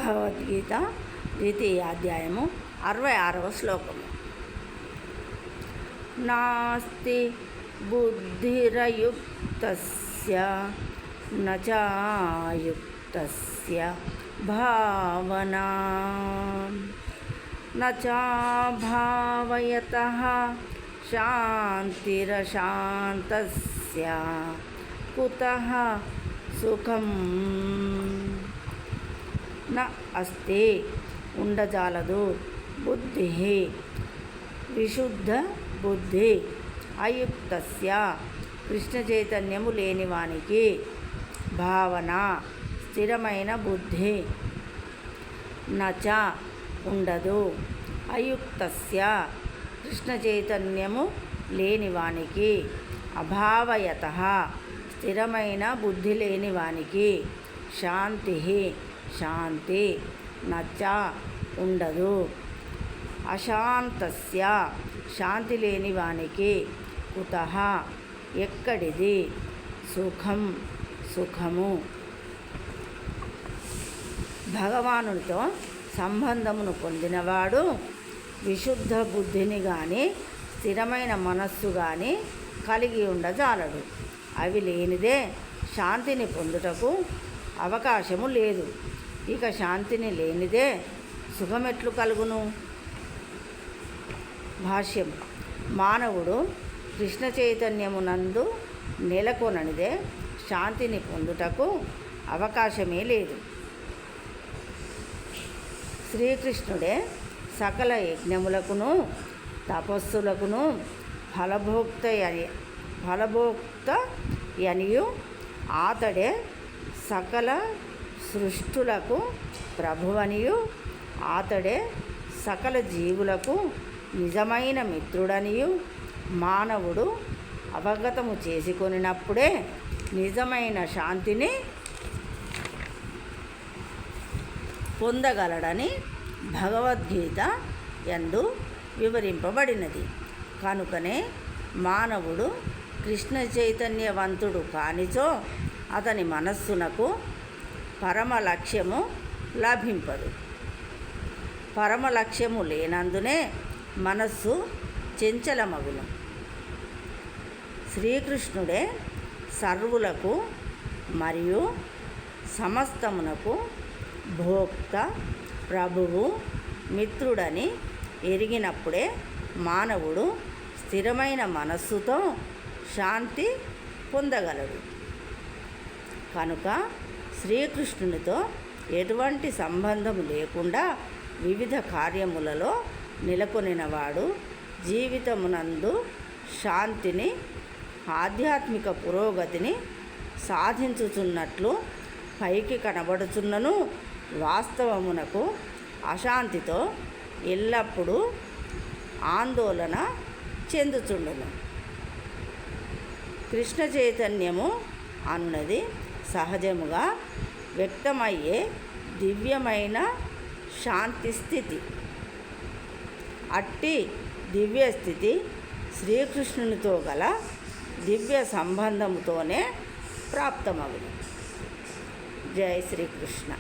భగవద్గీత 2వ అధ్యాయము 66వ శ్లోకము. నాస్తి బుద్ధిరయుక్తస్య నచాయుక్తస్య భావనా నచాభావయతః శాంతిరశాంతస్య కుతః సుఖం. న అస్తి ఉండజాలదు బుద్ధి విశుద్ధ బుద్ధి అయుక్తస్య కృష్ణ చైతన్యము లేనివానికి భావన స్థిరమైన బుద్ధి నచ ఉండదు అయుక్తస్య కృష్ణ చైతన్యము లేనివానికి అభావయతః స్థిరమైన బుద్ధి లేనివానికి శాంతి శాంతి నచ ఉండదు అశాంతస్య శాంతి లేనివానికి కుతః ఎక్కడిది సుఖం సుఖము. భగవానుడితో సంబంధమును పొందినవాడు విశుద్ధ బుద్ధిని కానీ స్థిరమైన మనస్సు కానీ కలిగి ఉండజాలడు. అవి లేనిదే శాంతిని పొందుటకు అవకాశము లేదు. ఇక శాంతిని లేనిదే సుఖమెట్లు కలుగును? భాష్యం. మానవుడు కృష్ణ చైతన్యమునందు నెలకొననిదే శాంతిని పొందుటకు అవకాశమే లేదు. శ్రీకృష్ణుడే సకల యజ్ఞములకును తపస్సులకును ఫలభోక్త యనియు ఆతడే సకల సృష్టులకు ప్రభువనియు ఆతడే సకల జీవులకు నిజమైన మిత్రుడనియు మానవుడు అవగతము చేసుకొనినప్పుడే నిజమైన శాంతిని పొందగలడని భగవద్గీత యందు వివరింపబడినది. కనుకనే మానవుడు కృష్ణ చైతన్యవంతుడు కానిచో అతని మనస్సునకు పరమ లక్ష్యము లభింపదు. పరమ లక్ష్యము లేనందునే మనస్సు చంచలమగును. శ్రీకృష్ణుడే సర్వులకు మరియు సమస్తమునకు భోక్త ప్రభువు మిత్రుడని ఎరిగినప్పుడే మానవుడు స్థిరమైన మనస్సుతో శాంతి పొందగలడు. కనుక శ్రీకృష్ణునితో ఎటువంటి సంబంధం లేకుండా వివిధ కార్యములలో నెలకొనినవాడు జీవితమునందు శాంతిని ఆధ్యాత్మిక పురోగతిని సాధించుచున్నట్లు పైకి కనబడుచున్నను వాస్తవమునకు అశాంతితో ఎల్లప్పుడూ ఆందోళన చెందుచుండును. కృష్ణ చైతన్యము అనున్నది సహజముగా వ్యక్తమయ్యే దివ్యమైన శాంతి స్థితి. అట్టి దివ్య స్థితి శ్రీకృష్ణునితో గల దివ్య సంబంధముతోనే ప్రాప్తమగును. జై శ్రీకృష్ణ.